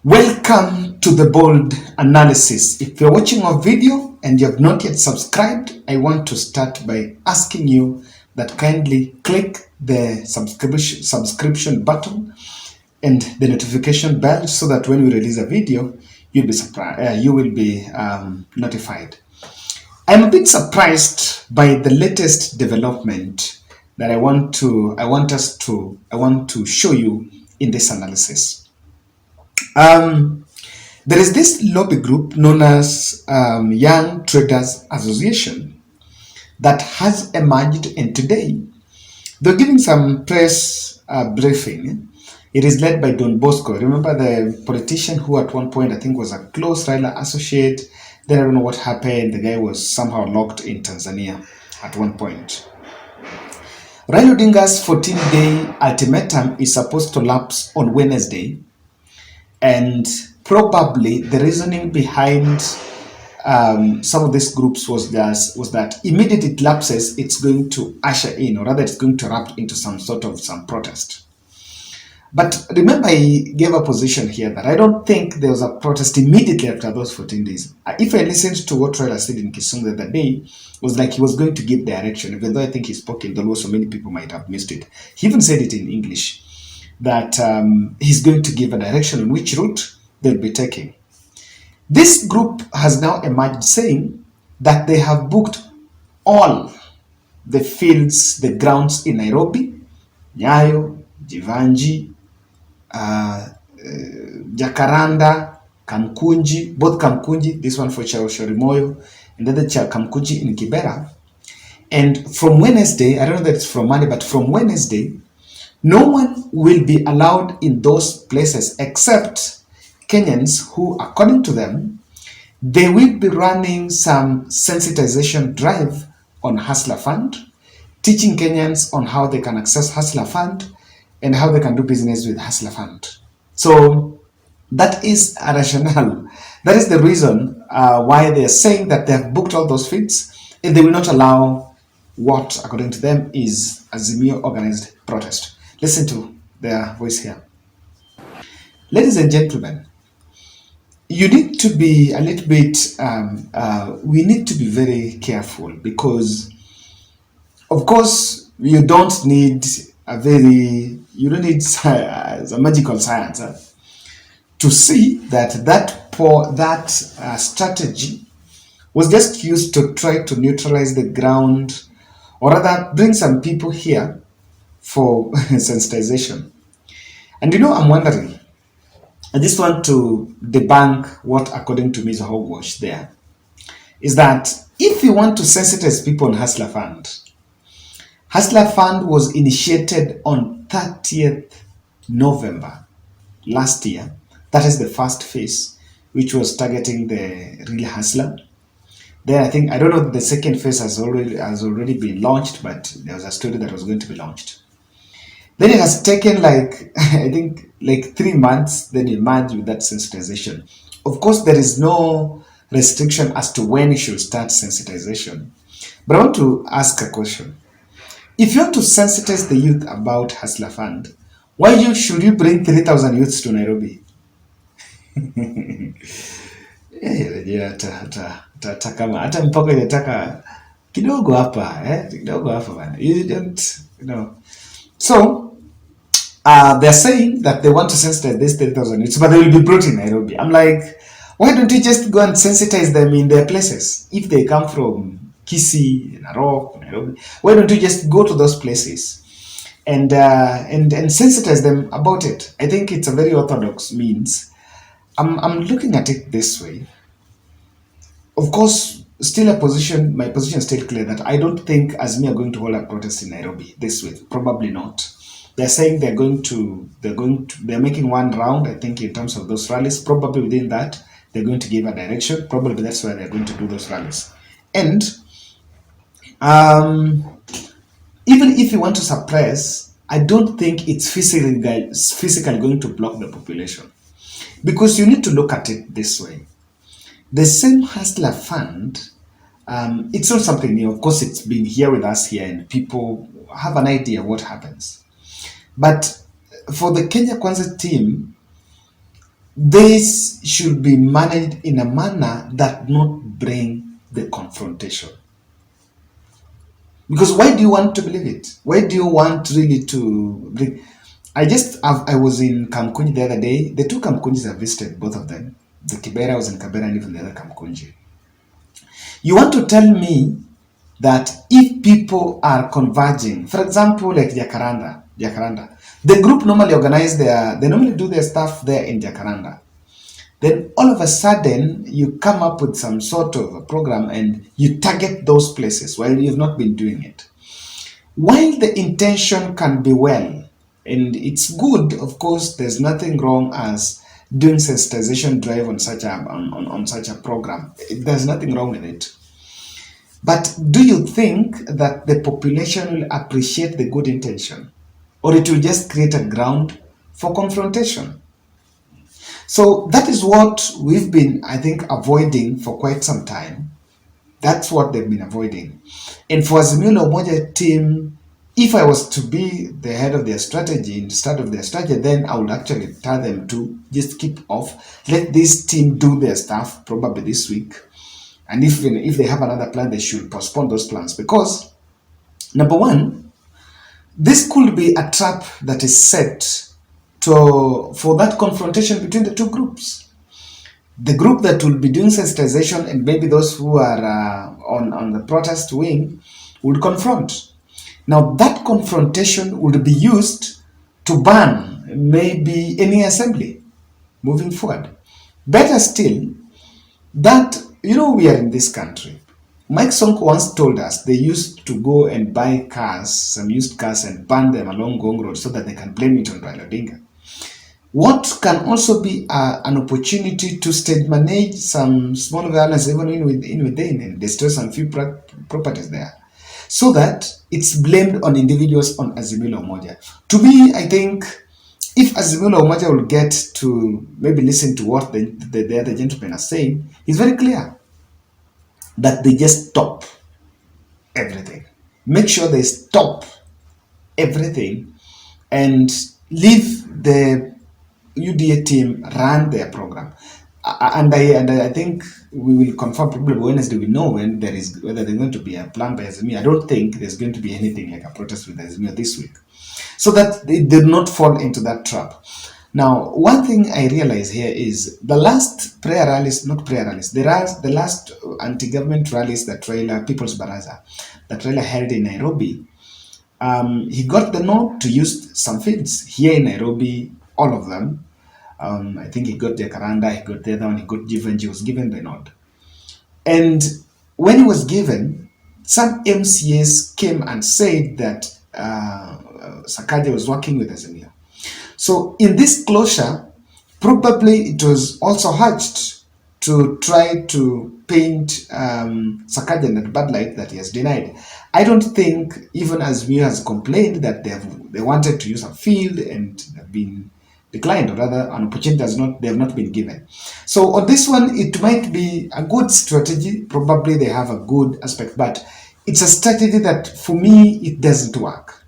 Welcome to the bold analysis. If you're watching our video and you have not yet subscribed, I want to start by asking you that kindly click the subscription button and the notification bell so that when we release a video, you will be notified. I'm a bit surprised by the latest development that I want to show you in this analysis. There is this lobby group known as Young Traders Association that has emerged, and today they're giving some press briefing. It is led by Don Bosco. Remember the politician who at one point I think was a close Raila associate. Then I don't know what happened. The guy was somehow locked in Tanzania at one point. Raila Odinga's 14-day ultimatum is supposed to lapse on Wednesday. And probably the reasoning behind some of these groups was that immediately it lapses, it's going to usher in, or rather it's going to erupt into some protest. But remember, he gave a position here that I don't think there was a protest immediately after those 14 days. If I listened to what Raila said in Kisumu the other day, it was like he was going to give direction, even though I think he spoke in Dholuo, so many people might have missed it. He even said it in English, that he's going to give a direction on which route they'll be taking. This group has now emerged saying that they have booked all the fields, the grounds in Nairobi, Nyayo, Jivanji, Jacaranda, Kamkunji, both Kamkunji, this one for Shorimoyo, and the other Kamkunji in Kibera. And from Wednesday, I don't know that it's from Monday, but from Wednesday, no one will be allowed in those places except Kenyans who, according to them, they will be running some sensitization drive on Hustler Fund, teaching Kenyans on how they can access Hustler Fund and how they can do business with Hustler Fund. So that is a rationale. That is the reason why they are saying that they have booked all those feeds and they will not allow what, according to them, is Azimio organized protest. Listen to their voice here. Ladies and gentlemen, you need to be a little bit, we need to be very careful because, of course, you don't need a magical science to see that strategy was just used to try to neutralize the ground, or rather bring some people here for sensitization. And I'm wondering, I just want to debunk what, according to me, is a hogwash there, is that if you want to sensitize people on Hustler Fund was initiated on 30th November last year. That is the first phase, which was targeting the real hustler. Then I don't know, the second phase has already been launched, but there was a story that was going to be launched. Then it has taken I think 3 months, then you merge with that sensitization. Of course, there is no restriction as to when you should start sensitization. But I want to ask a question. If you want to sensitize the youth about Hustler Fund, why should you bring 3,000 youths to Nairobi? Hata mpaka inataka kidogo hapa bana. You don't, So, they're saying that they want to sensitize these 10,000 youths, but they will be brought in Nairobi. I'm like, why don't you just go and sensitize them in their places? If they come from Kisii, Narok, Nairobi, why don't you just go to those places and sensitize them about it? I think it's a very orthodox means. I'm looking at it this way. Of course, my position is still clear that I don't think Azimio are going to hold a protest in Nairobi this week. Probably not. They're saying they're making one round, I think, in terms of those rallies. Probably within that, they're going to give a direction. Probably that's why they're going to do those rallies. And even if you want to suppress, I don't think it's physically going to block the population. Because you need to look at it this way. The same Hustler Fund, it's not something new. Of course, it's been here with us here and people have an idea what happens. But for the Kenya Kwanza team, this should be managed in a manner that not bring the confrontation. Because why do you want to believe it? Why do you want really to bring? I was in Kamkunji the other day. The two Kamkunjis I visited, both of them. The Kibera was in Kabera and even the other Kamkunji. You want to tell me that if people are converging, for example, like Jacaranda, the group normally they normally do their stuff there in Jacaranda. Then all of a sudden, you come up with some sort of a program and you target those places while you've not been doing it. While the intention can be well, and it's good, of course, there's nothing wrong as doing sensitization drive on such a program. There's nothing wrong with it. But do you think that the population will appreciate the good intention? Or it will just create a ground for confrontation? So that is what we've been, I think, avoiding for quite some time. That's what they've been avoiding. And for Azimio La Umoja team, if I was to be the head of their strategy, instead of their strategy, then I would actually tell them to just keep off. Let this team do their stuff, probably this week. And if they have another plan, they should postpone those plans. Because, number one, this could be a trap that is set for that confrontation between the two groups. The group that will be doing sensitization and maybe those who are on the protest wing would confront. Now that confrontation would be used to ban maybe any assembly moving forward. Better still, that, we are in this country. Mike Sonko once told us they used to go and buy cars, some used cars, and burn them along Gong Road so that they can blame it on Raila Odinga. What can also be an opportunity to stage manage some small violence even within and destroy some few properties there, so that it's blamed on individuals on Azimio La Umoja. To me, I think if Azimio La Umoja will get to maybe listen to what the other gentlemen are saying, it's very clear that they just stop everything. Make sure they stop everything and leave the UDA team run their program. And I think we will confirm probably Wednesday. We know whether there's going to be a plan by Azimio. I don't think there's going to be anything like a protest with Azimio this week, so that they did not fall into that trap. Now, one thing I realize here is the last the last anti-government rallies that People's Baraza, that Raila held in Nairobi, he got the nod to use some fields here in Nairobi, all of them. I think he got Jacaranda, he got the other one, he got Jivanji, he was given the nod. And when he was given, some MCAs came and said that Sakaja was working with Azimio. So in this closure, probably it was also hatched to try to paint Sakaja in that bad light that he has denied. I don't think even Azimio has complained that they wanted to use a field and have been declined, or rather an opportunity they have not been given. So on this one, it might be a good strategy. Probably they have a good aspect, but it's a strategy that for me, it doesn't work.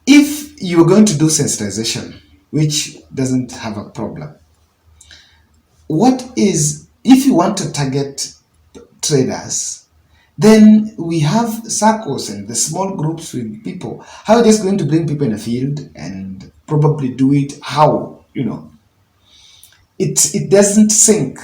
If you're going to do sensitization, which doesn't have a problem, if you want to target traders, then we have circles and the small groups with people. How are you just going to bring people in a field and probably do it? How? It doesn't sink.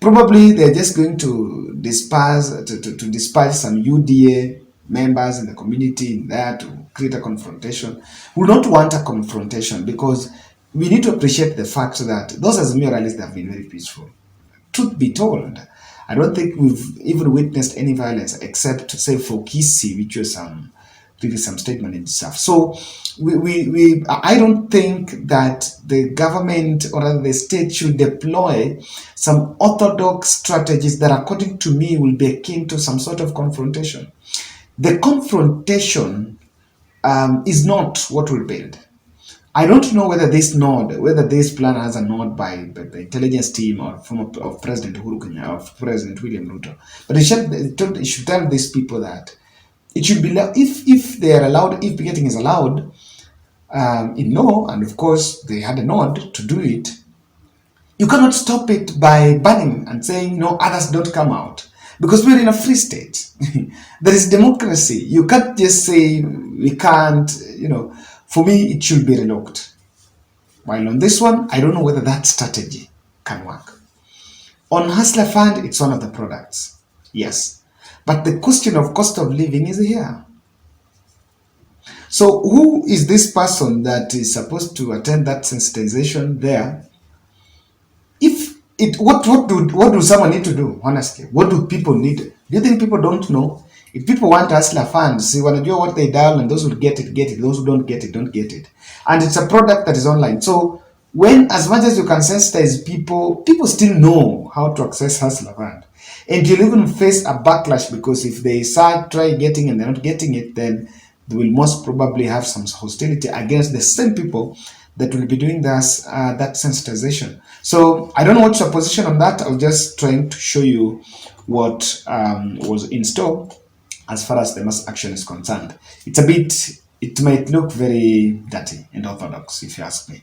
Probably they're just going to dispatch some UDA members in the community in there to create a confrontation. We don't want a confrontation because we need to appreciate the fact that those Azimio rallies have been very peaceful. Truth be told, I don't think we've even witnessed any violence except, say, for Kisi, which was some statement and stuff. So I don't think that the government or the state should deploy some orthodox strategies that, according to me, will be akin to some sort of confrontation. The confrontation is not what will build. I don't know whether this plan has a nod by the intelligence team or of President Uhuru Kenyatta, of President William Ruto. But it should tell these people that it should be, if they are allowed, if picketing is allowed, in no, and of course they had a nod to do it. You cannot stop it by banning and saying no, others don't come out, because we're in a free state. There is democracy. You can't just say we can't. For me, it should be relooked. While on this one, I don't know whether that strategy can work. On Hustler Fund, it's one of the products, yes, but the question of cost of living is here. So who is this person that is supposed to attend that sensitization there? If it, what do someone need to do? Honestly, what do people need? Do you think people don't know? If people want Hustler Funds, see what they dial, and those who get it, get it. Those who don't get it, don't get it. And it's a product that is online. So when, as much as you can sensitize people, people still know how to access Hustler Fund. And you'll even face a backlash, because if they try getting and they're not getting it, then they will most probably have some hostility against the same people that will be doing this, that sensitization. So I don't know what's your position on that. I was just trying to show you what was in store as far as the mass action is concerned. It might look very dirty and orthodox, if you ask me.